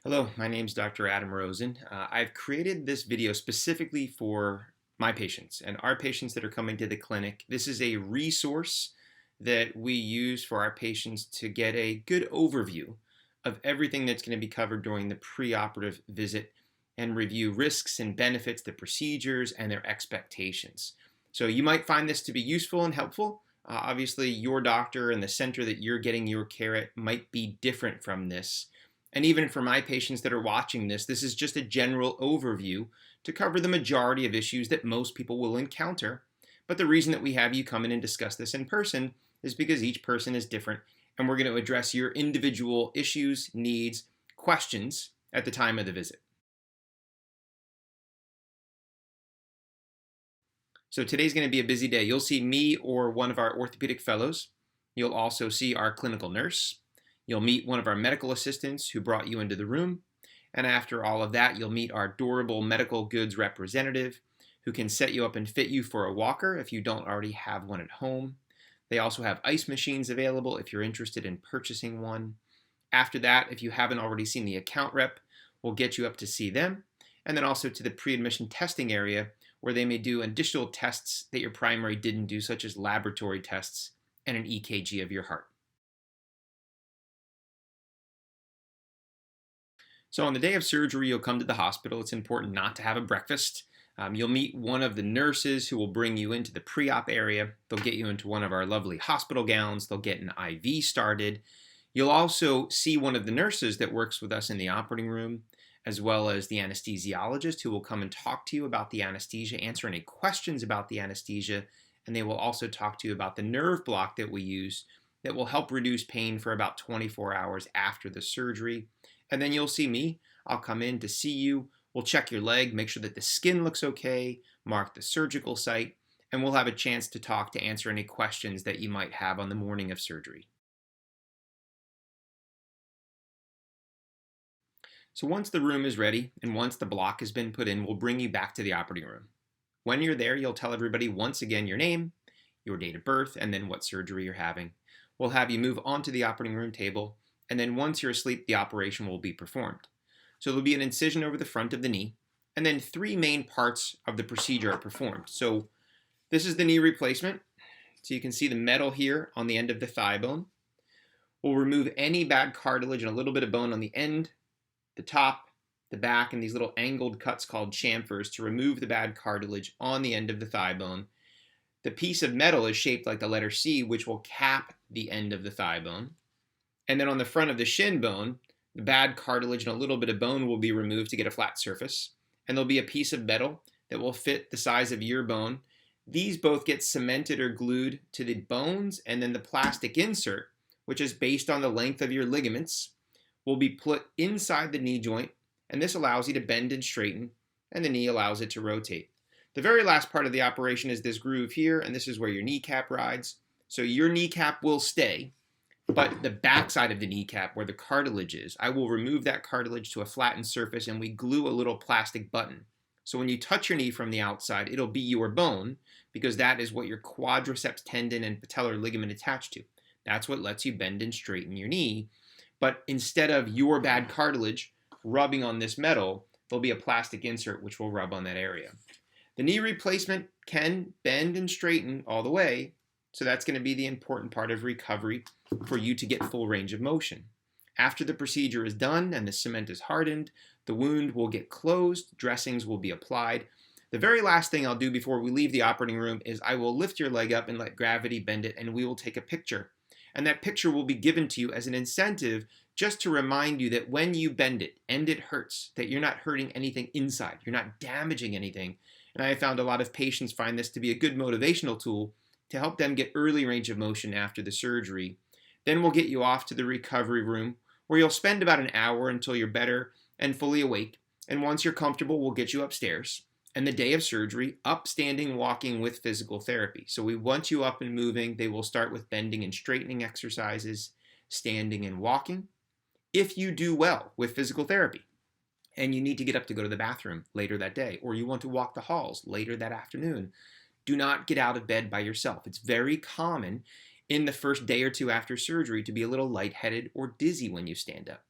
Hello, my name is Dr. Adam Rosen. I've created this video specifically for my patients and our patients that are coming to the clinic. This is a resource that we use for our patients to get a good overview of everything that's going to be covered during the preoperative visit and review risks and benefits, the procedures, and their expectations. So you might find this to be useful and helpful. Obviously, your doctor and the center that you're getting your care at might be different from this. And even for my patients that are watching this, this is just a general overview to cover the majority of issues that most people will encounter. But the reason that we have you come in and discuss this in person is because each person is different, and we're going to address your individual issues, needs, questions at the time of the visit. So today's going to be a busy day. You'll see me or one of our orthopedic fellows. You'll also see our clinical nurse. You'll meet one of our medical assistants who brought you into the room. And after all of that, you'll meet our durable medical goods representative who can set you up and fit you for a walker if you don't already have one at home. They also have ice machines available if you're interested in purchasing one. After that, if you haven't already seen the account rep, we'll get you up to see them. And then also to the pre-admission testing area where they may do additional tests that your primary didn't do, such as laboratory tests and an EKG of your heart. So on the day of surgery, you'll come to the hospital. It's important not to have a breakfast. You'll meet one of the nurses who will bring you into the pre-op area. They'll get you into one of our lovely hospital gowns. They'll get an IV started. You'll also see one of the nurses that works with us in the operating room, as well as the anesthesiologist who will come and talk to you about the anesthesia, answer any questions about the anesthesia, and they will also talk to you about the nerve block that we use that will help reduce pain for about 24 hours after the surgery. And then you'll see me. I'll come in to see you. We'll check your leg, make sure that the skin looks okay, mark the surgical site, and we'll have a chance to talk to answer any questions that you might have on the morning of surgery. So once the room is ready and once the block has been put in, we'll bring you back to the operating room. When you're there, you'll tell everybody once again your name, your date of birth, and then what surgery you're having. We'll have you move onto the operating room table, and then once you're asleep, the operation will be performed. So there'll be an incision over the front of the knee, and then three main parts of the procedure are performed. So this is the knee replacement. So you can see the metal here on the end of the thigh bone. We'll remove any bad cartilage and a little bit of bone on the end, the top, the back, and these little angled cuts called chamfers to remove the bad cartilage on the end of the thigh bone. The piece of metal is shaped like the letter C, which will cap the end of the thigh bone. And then on the front of the shin bone, the bad cartilage and a little bit of bone will be removed to get a flat surface. And there'll be a piece of metal that will fit the size of your bone. These both get cemented or glued to the bones, and then the plastic insert, which is based on the length of your ligaments, will be put inside the knee joint, and this allows you to bend and straighten, and the knee allows it to rotate. The very last part of the operation is this groove here, and this is where your kneecap rides. So your kneecap will stay, but the back side of the kneecap, where the cartilage is, I will remove that cartilage to a flattened surface, and we glue a little plastic button. So when you touch your knee from the outside, it'll be your bone, because that is what your quadriceps tendon and patellar ligament attach to. That's what lets you bend and straighten your knee. But instead of your bad cartilage rubbing on this metal, there'll be a plastic insert which will rub on that area. The knee replacement can bend and straighten all the way, so that's going to be the important part of recovery for you to get full range of motion. After the procedure is done and the cement is hardened, the wound will get closed, dressings will be applied. The very last thing I'll do before we leave the operating room is I will lift your leg up and let gravity bend it, and we will take a picture. And that picture will be given to you as an incentive just to remind you that when you bend it and it hurts, that you're not hurting anything inside. You're not damaging anything. And I have found a lot of patients find this to be a good motivational tool to help them get early range of motion after the surgery. Then we'll get you off to the recovery room where you'll spend about an hour until you're better and fully awake. And once you're comfortable, we'll get you upstairs. And the day of surgery, up, standing, walking with physical therapy. So we want you up and moving. They will start with bending and straightening exercises, standing and walking. If you do well with physical therapy, and you need to get up to go to the bathroom later that day, or you want to walk the halls later that afternoon, do not get out of bed by yourself. It's very common in the first day or two after surgery to be a little lightheaded or dizzy when you stand up.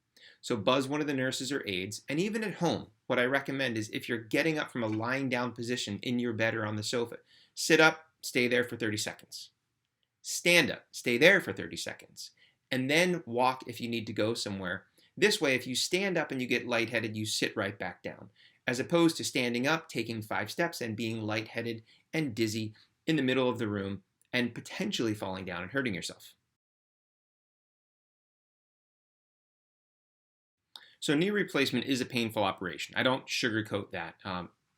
So buzz one of the nurses or aides, and even at home, what I recommend is if you're getting up from a lying down position in your bed or on the sofa, sit up, stay there for 30 seconds. Stand up, stay there for 30 seconds, and then walk if you need to go somewhere. This way, if you stand up and you get lightheaded, you sit right back down, as opposed to standing up, taking 5 steps, and being lightheaded and dizzy in the middle of the room and potentially falling down and hurting yourself. So knee replacement is a painful operation. I don't sugarcoat that.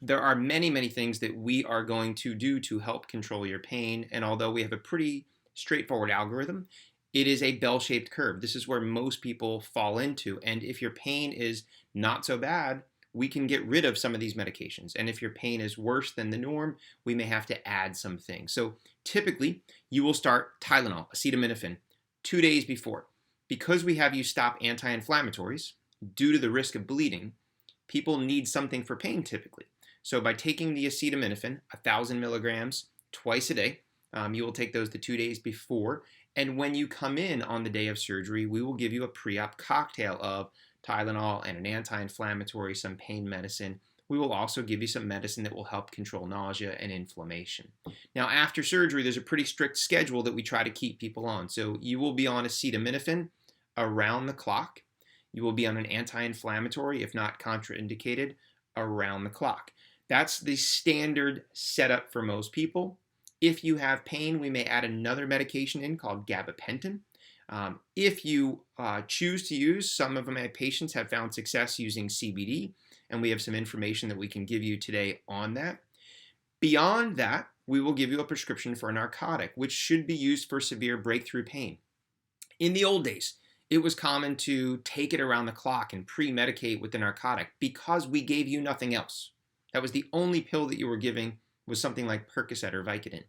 There are many, many things that we are going to do to help control your pain. And although we have a pretty straightforward algorithm, it is a bell-shaped curve. This is where most people fall into. And if your pain is not so bad, we can get rid of some of these medications. And if your pain is worse than the norm, we may have to add some things. So typically, you will start Tylenol, acetaminophen, 2 days before. Because we have you stop anti-inflammatories, due to the risk of bleeding, people need something for pain typically. So by taking the acetaminophen, 1,000 milligrams, twice a day, you will take those the 2 days before. And when you come in on the day of surgery, we will give you a pre-op cocktail of Tylenol and an anti-inflammatory, some pain medicine. We will also give you some medicine that will help control nausea and inflammation. Now, after surgery, there's a pretty strict schedule that we try to keep people on. So you will be on acetaminophen around the clock. You will be on an anti-inflammatory, if not contraindicated, around the clock. That's the standard setup for most people. If you have pain, we may add another medication in called gabapentin. If you choose to use, some of my patients have found success using CBD, and we have some information that we can give you today on that. Beyond that, we will give you a prescription for a narcotic, which should be used for severe breakthrough pain. In the old days, it was common to take it around the clock and pre-medicate with the narcotic because we gave you nothing else. That was the only pill that you were giving was something like Percocet or Vicodin.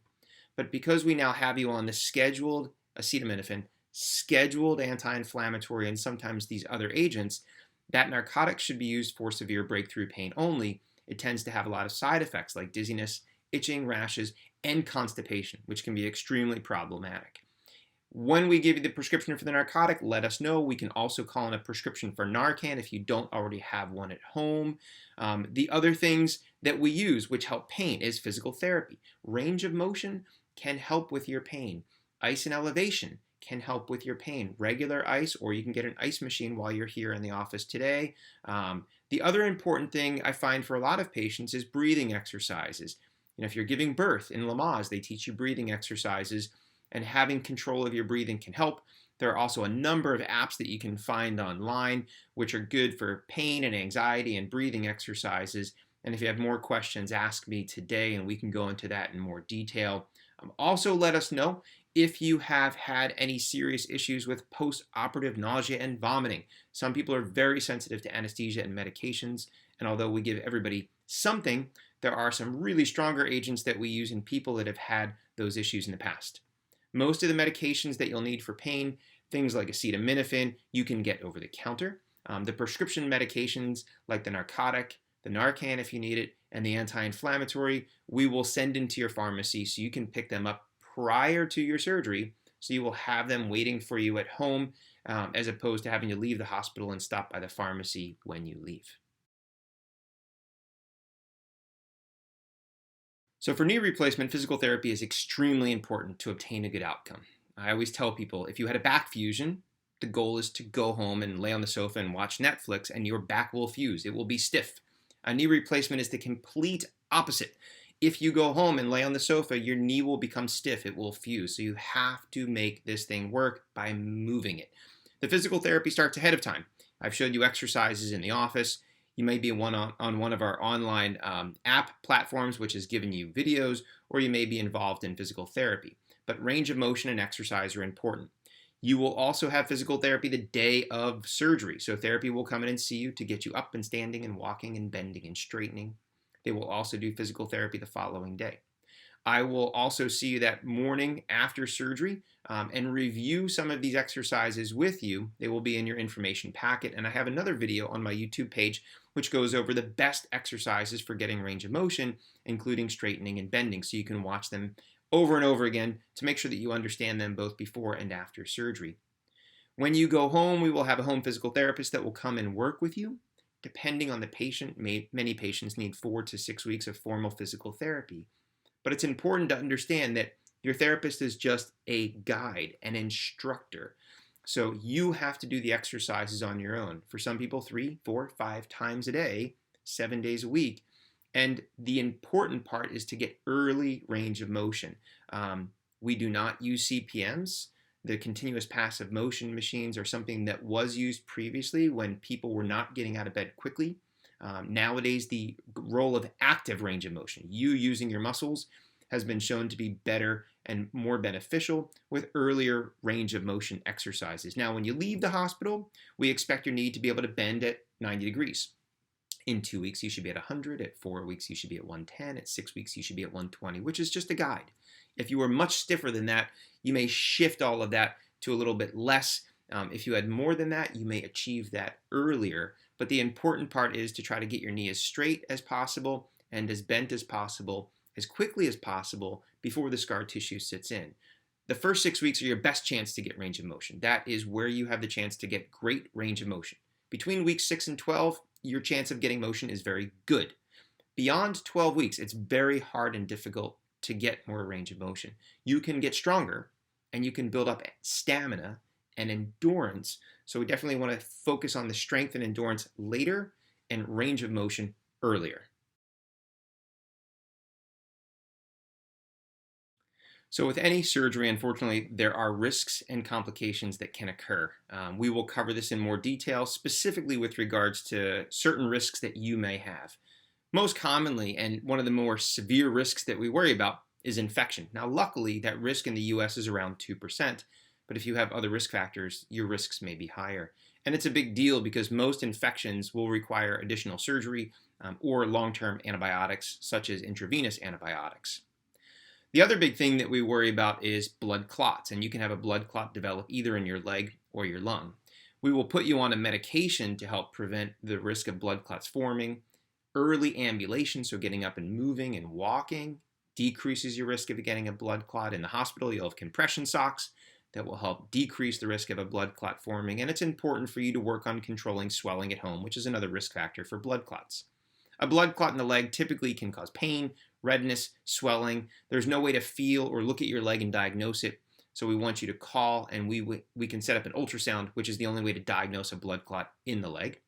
But because we now have you on the scheduled acetaminophen, scheduled anti-inflammatory, and sometimes these other agents, that narcotic should be used for severe breakthrough pain only. It tends to have a lot of side effects like dizziness, itching, rashes, and constipation, which can be extremely problematic. When we give you the prescription for the narcotic, let us know. We can also call in a prescription for Narcan if you don't already have one at home. The other things that we use which help pain is physical therapy. Range of motion can help with your pain. Ice and elevation can help with your pain. Regular ice, or you can get an ice machine while you're here in the office today. The other important thing I find for a lot of patients is breathing exercises. If you're giving birth in Lamaze, they teach you breathing exercises, and having control of your breathing can help. There are also a number of apps that you can find online which are good for pain and anxiety and breathing exercises. And if you have more questions, ask me today and we can go into that in more detail. Also, let us know if you have had any serious issues with post-operative nausea and vomiting. Some people are very sensitive to anesthesia and medications, and although we give everybody something, there are some really stronger agents that we use in people that have had those issues in the past. Most of the medications that you'll need for pain, things like acetaminophen, you can get over the counter. The prescription medications like the narcotic, the Narcan if you need it, and the anti-inflammatory, we will send into your pharmacy so you can pick them up prior to your surgery, so you will have them waiting for you at home as opposed to having to leave the hospital and stop by the pharmacy when you leave. So for knee replacement, physical therapy is extremely important to obtain a good outcome. I always tell people, if you had a back fusion, the goal is to go home and lay on the sofa and watch Netflix and your back will fuse. It will be stiff. A knee replacement is the complete opposite. If you go home and lay on the sofa, your knee will become stiff. It will fuse. So you have to make this thing work by moving it. The physical therapy starts ahead of time. I've showed you exercises in the office. You may be on one of our online app platforms, which has given you videos, or you may be involved in physical therapy. But range of motion and exercise are important. You will also have physical therapy the day of surgery. So therapy will come in and see you to get you up and standing and walking and bending and straightening. They will also do physical therapy the following day. I will also see you that morning after surgery and review some of these exercises with you. They will be in your information packet. And I have another video on my YouTube page which goes over the best exercises for getting range of motion, including straightening and bending. So you can watch them over and over again to make sure that you understand them both before and after surgery. When you go home, we will have a home physical therapist that will come and work with you. Depending on the patient, many patients need 4 to 6 weeks of formal physical therapy. But it's important to understand that your therapist is just a guide, an instructor. So you have to do the exercises on your own. For some people, 3, 4, 5 times a day, 7 days a week. And the important part is to get early range of motion. We do not use CPMs. The continuous passive motion machines are something that was used previously when people were not getting out of bed quickly. Nowadays, the role of active range of motion, you using your muscles, has been shown to be better and more beneficial with earlier range of motion exercises. Now, when you leave the hospital, we expect your knee to be able to bend at 90 degrees. In 2 weeks, you should be at 100. At 4 weeks, you should be at 110. At 6 weeks, you should be at 120, which is just a guide. If you were much stiffer than that, you may shift all of that to a little bit less. If you had more than that, you may achieve that earlier. But the important part is to try to get your knee as straight as possible and as bent as possible, as quickly as possible before the scar tissue sits in. The first 6 weeks are your best chance to get range of motion. That is where you have the chance to get great range of motion. Between weeks 6 and 12, your chance of getting motion is very good. Beyond 12 weeks, it's very hard and difficult to get more range of motion. You can get stronger and you can build up stamina and endurance. So we definitely want to focus on the strength and endurance later and range of motion earlier. So with any surgery, unfortunately, there are risks and complications that can occur. We will cover this in more detail, specifically with regards to certain risks that you may have. Most commonly, and one of the more severe risks that we worry about, is infection. Now, luckily, that risk in the US is around 2%, but if you have other risk factors, your risks may be higher. And it's a big deal because most infections will require additional surgery or long-term antibiotics, such as intravenous antibiotics. The other big thing that we worry about is blood clots, and you can have a blood clot develop either in your leg or your lung. We will put you on a medication to help prevent the risk of blood clots forming. Early ambulation, so getting up and moving and walking, decreases your risk of getting a blood clot. In the hospital, you'll have compression socks that will help decrease the risk of a blood clot forming, and it's important for you to work on controlling swelling at home, which is another risk factor for blood clots. A blood clot in the leg typically can cause pain, redness, swelling. There's no way to feel or look at your leg and diagnose it, so we want you to call and we can set up an ultrasound, which is the only way to diagnose a blood clot in the leg.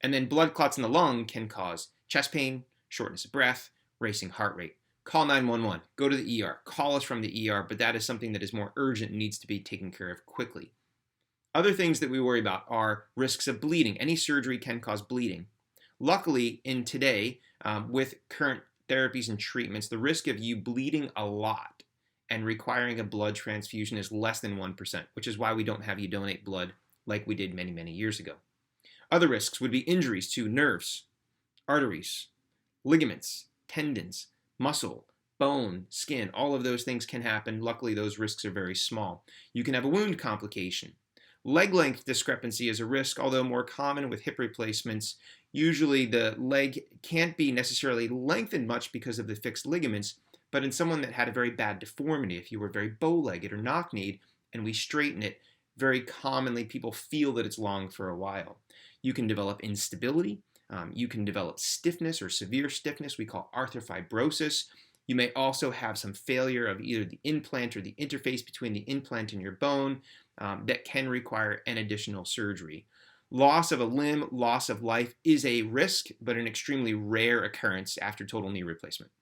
And then blood clots in the lung can cause chest pain, shortness of breath, racing heart rate. Call 911, go to the ER, call us from the ER, but that is something that is more urgent and needs to be taken care of quickly. Other things that we worry about are risks of bleeding. Any surgery can cause bleeding. Luckily, in today, with current therapies and treatments, the risk of you bleeding a lot and requiring a blood transfusion is less than 1%, which is why we don't have you donate blood like we did many, many years ago. Other risks would be injuries to nerves, arteries, ligaments, tendons, muscle, bone, skin. All of those things can happen. Luckily, those risks are very small. You can have a wound complication. Leg length discrepancy is a risk, although more common with hip replacements. Usually the leg can't be necessarily lengthened much because of the fixed ligaments, but in someone that had a very bad deformity, if you were very bow-legged or knock-kneed, and we straighten it, very commonly people feel that it's long for a while. You can develop instability. You can develop stiffness or severe stiffness we call arthrofibrosis. You may also have some failure of either the implant or the interface between the implant and your bone that can require an additional surgery. Loss of a limb, loss of life is a risk, but an extremely rare occurrence after total knee replacement.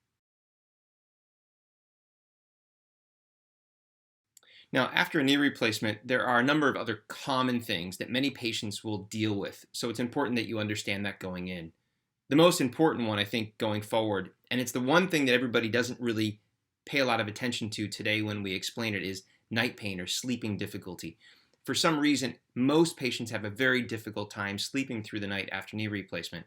Now, after a knee replacement, there are a number of other common things that many patients will deal with, so it's important that you understand that going in. The most important one, I think, going forward, and it's the one thing that everybody doesn't really pay a lot of attention to today when we explain it, is night pain or sleeping difficulty. For some reason, most patients have a very difficult time sleeping through the night after knee replacement.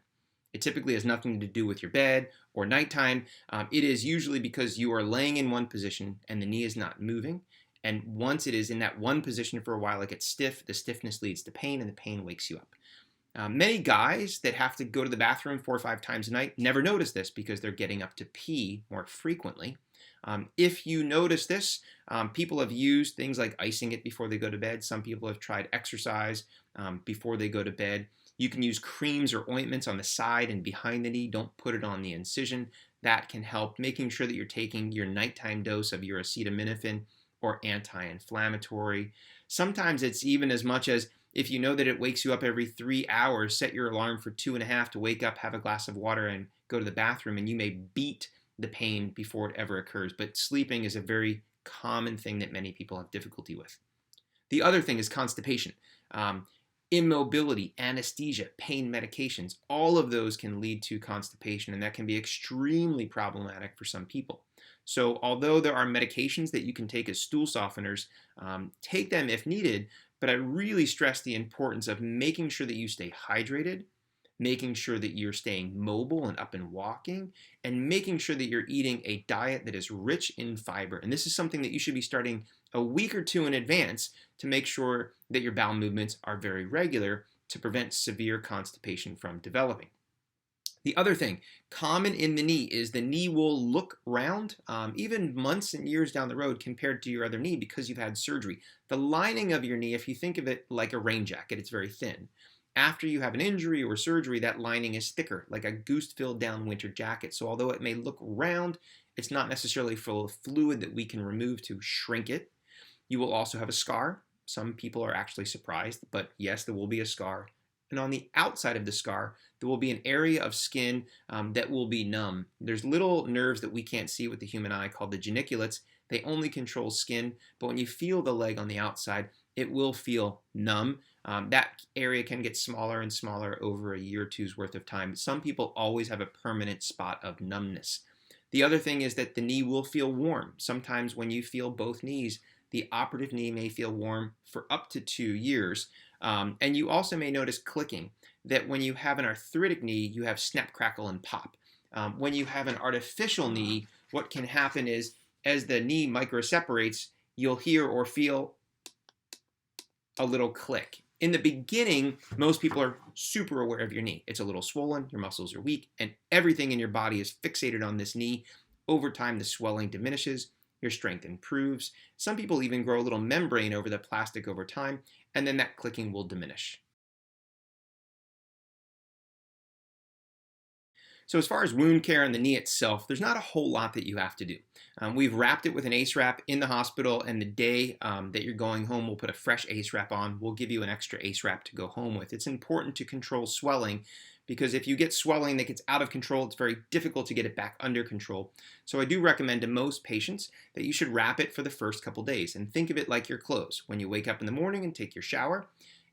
It typically has nothing to do with your bed or nighttime. It is usually because you are laying in one position and the knee is not moving. And once it is in that one position for a while, it gets stiff. The stiffness leads to pain, and the pain wakes you up. Many guys that have to go to the bathroom 4 or 5 times a night never notice this because they're getting up to pee more frequently. If you notice this, people have used things like icing it before they go to bed. Some people have tried exercise before they go to bed. You can use creams or ointments on the side and behind the knee. Don't put it on the incision. That can help, making sure that you're taking your nighttime dose of your acetaminophen or anti-inflammatory. Sometimes it's even as much as, if you know that it wakes you up every 3 hours, set your alarm for 2.5 to wake up, have a glass of water, and go to the bathroom, and you may beat the pain before it ever occurs. But sleeping is a very common thing that many people have difficulty with. The other thing is constipation. Immobility, anesthesia, pain medications, all of those can lead to constipation, and that can be extremely problematic for some people. So although there are medications that you can take as stool softeners, take them if needed, but I really stress the importance of making sure that you stay hydrated, making sure that you're staying mobile and up and walking, and making sure that you're eating a diet that is rich in fiber. And this is something that you should be starting a week or two in advance to make sure that your bowel movements are very regular to prevent severe constipation from developing. The other thing, common in the knee, is the knee will look round, even months and years down the road compared to your other knee because you've had surgery. The lining of your knee, if you think of it like a rain jacket, it's very thin. After you have an injury or surgery, that lining is thicker, like a goose-filled down winter jacket. So although it may look round, it's not necessarily full of fluid that we can remove to shrink it. You will also have a scar. Some people are actually surprised, but yes, there will be a scar. And on the outside of the scar, there will be an area of skin that will be numb. There's little nerves that we can't see with the human eye called the geniculates. They only control skin, but when you feel the leg on the outside, it will feel numb. That area can get smaller and smaller over a year or two's worth of time. Some people always have a permanent spot of numbness. The other thing is that the knee will feel warm. Sometimes when you feel both knees, the operative knee may feel warm for up to 2 years. And you also may notice clicking, that when you have an arthritic knee, you have snap, crackle, and pop. When you have an artificial knee, what can happen is as the knee microseparates, you'll hear or feel a little click. In the beginning, most people are super aware of your knee. It's a little swollen, your muscles are weak, and everything in your body is fixated on this knee. Over time, the swelling diminishes, your strength improves. Some people even grow a little membrane over the plastic over time, and then that clicking will diminish. So as far as wound care on the knee itself, there's not a whole lot that you have to do. We've wrapped it with an ACE wrap in the hospital, and the day that you're going home, we'll put a fresh ACE wrap on. We'll give you an extra ACE wrap to go home with. It's important to control swelling because if you get swelling that gets out of control, it's very difficult to get it back under control. So I do recommend to most patients that you should wrap it for the first couple days and think of it like your clothes. When you wake up in the morning and take your shower,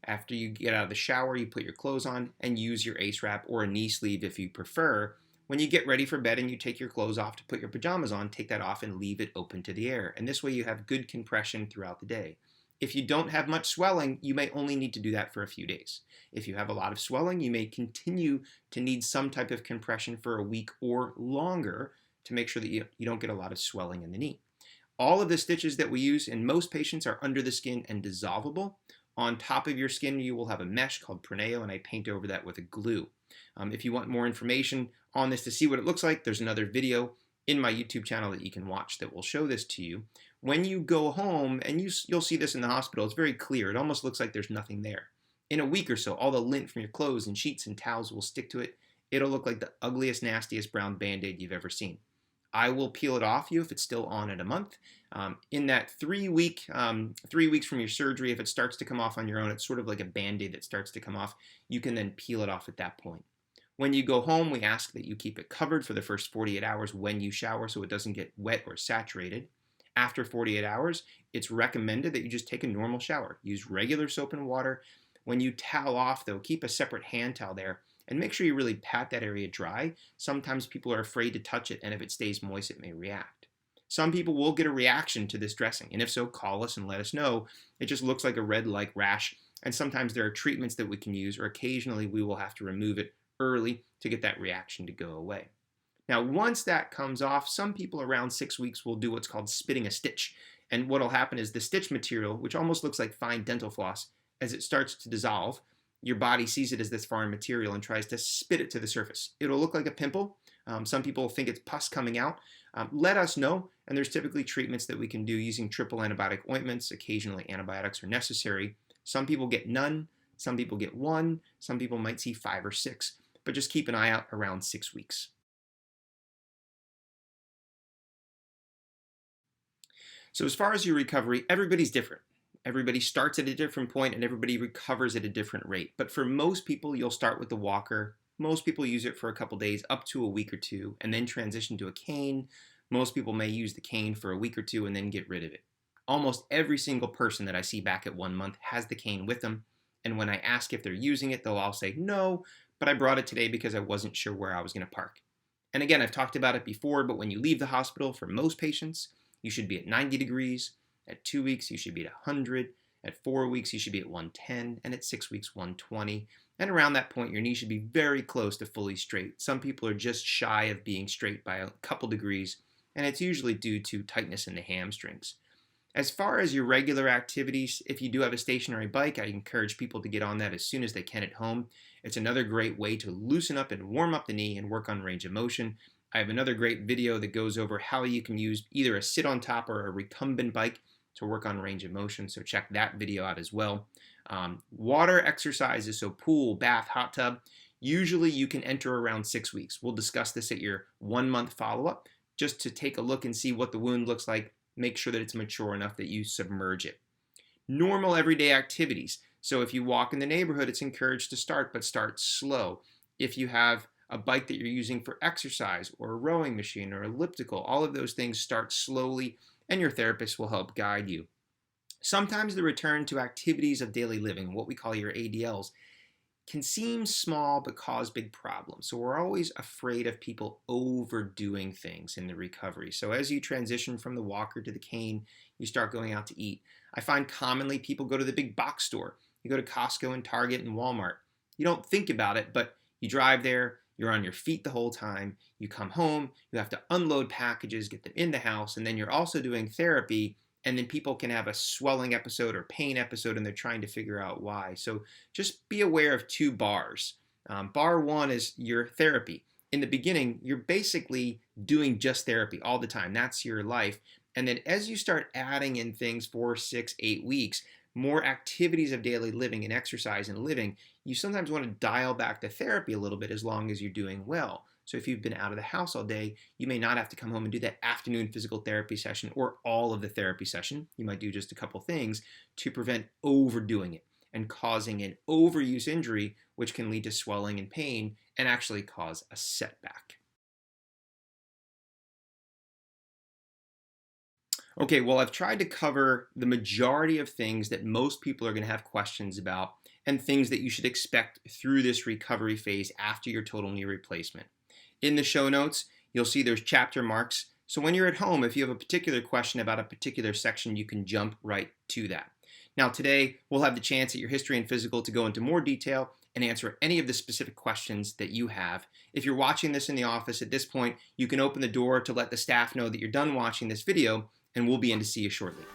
after you get out of the shower, you put your clothes on and use your ACE wrap or a knee sleeve if you prefer. When you get ready for bed and you take your clothes off to put your pajamas on, take that off and leave it open to the air. And this way you have good compression throughout the day. If you don't have much swelling, you may only need to do that for a few days. If you have a lot of swelling, you may continue to need some type of compression for a week or longer to make sure that you don't get a lot of swelling in the knee. All of the stitches that we use in most patients are under the skin and dissolvable. On top of your skin, you will have a mesh called proneo, and I paint over that with a glue. If you want more information on this to see what it looks like, there's another video in my YouTube channel that you can watch that will show this to you. When you go home, and you'll see this in the hospital, it's very clear. It almost looks like there's nothing there. In a week or so, all the lint from your clothes and sheets and towels will stick to it. It'll look like the ugliest, nastiest brown Band-Aid you've ever seen. I will peel it off you if it's still on at a month. In that 3 weeks from your surgery, if it starts to come off on your own, it's sort of like a Band-Aid that starts to come off. You can then peel it off at that point. When you go home, we ask that you keep it covered for the first 48 hours when you shower so it doesn't get wet or saturated. After 48 hours, it's recommended that you just take a normal shower. Use regular soap and water. When you towel off, though, keep a separate hand towel there and make sure you really pat that area dry. Sometimes people are afraid to touch it, and if it stays moist, it may react. Some people will get a reaction to this dressing, and if so, call us and let us know. It just looks like a red-like rash, and sometimes there are treatments that we can use, or occasionally we will have to remove it early to get that reaction to go away. Now, once that comes off, some people around 6 weeks will do what's called spitting a stitch, and what will happen is the stitch material, which almost looks like fine dental floss, as it starts to dissolve, your body sees it as this foreign material and tries to spit it to the surface. It'll look like a pimple. Some people think it's pus coming out. Let us know, and there's typically treatments that we can do using triple antibiotic ointments. Occasionally antibiotics are necessary. Some people get none, some people get one, some people might see 5 or 6, but just keep an eye out around 6 weeks. So as far as your recovery, everybody's different. Everybody starts at a different point and everybody recovers at a different rate. But for most people, you'll start with the walker. Most people use it for a couple days, up to a week or two, and then transition to a cane. Most people may use the cane for a week or two and then get rid of it. Almost every single person that I see back at 1 month has the cane with them. And when I ask if they're using it, they'll all say, no, but I brought it today because I wasn't sure where I was going to park. And again, I've talked about it before, but when you leave the hospital, for most patients, you should be at 90 degrees. At 2 weeks, you should be at 100. At 4 weeks, you should be at 110. And at 6 weeks, 120. And around that point, your knee should be very close to fully straight. Some people are just shy of being straight by a couple degrees, and it's usually due to tightness in the hamstrings. As far as your regular activities, if you do have a stationary bike, I encourage people to get on that as soon as they can at home. It's another great way to loosen up and warm up the knee and work on range of motion. I have another great video that goes over how you can use either a sit on top or a recumbent bike to work on range of motion, so check that video out as well. Water exercises, so pool, bath, hot tub, usually you can enter around 6 weeks. We'll discuss this at your 1 month follow-up, just to take a look and see what the wound looks like, make sure that it's mature enough that you submerge it. Normal everyday activities, so if you walk in the neighborhood, it's encouraged to start, but start slow. If you have a bike that you're using for exercise, or a rowing machine, or elliptical, all of those things start slowly, and your therapist will help guide you. Sometimes the return to activities of daily living, what we call your ADLs, can seem small but cause big problems. So we're always afraid of people overdoing things in the recovery. So as you transition from the walker to the cane, you start going out to eat. I find commonly people go to the big box store. You go to Costco and Target and Walmart. You don't think about it, but you drive there, you're on your feet the whole time, you come home, you have to unload packages, get them in the house, and then you're also doing therapy, and then people can have a swelling episode or pain episode and they're trying to figure out why. So just be aware of 2 bars. Bar 1 is your therapy. In the beginning, you're basically doing just therapy all the time. That's your life. And then as you start adding in things 4, 6, 8 weeks, more activities of daily living and exercise and living, you sometimes want to dial back the therapy a little bit as long as you're doing well. So if you've been out of the house all day, you may not have to come home and do that afternoon physical therapy session or all of the therapy session. You might do just a couple things to prevent overdoing it and causing an overuse injury, which can lead to swelling and pain and actually cause a setback. Okay, well, I've tried to cover the majority of things that most people are going to have questions about and things that you should expect through this recovery phase after your total knee replacement. In the show notes, you'll see there's chapter marks. So when you're at home, if you have a particular question about a particular section, you can jump right to that. Now today, we'll have the chance at your history and physical to go into more detail and answer any of the specific questions that you have. If you're watching this in the office at this point, you can open the door to let the staff know that you're done watching this video, and we'll be in to see you shortly.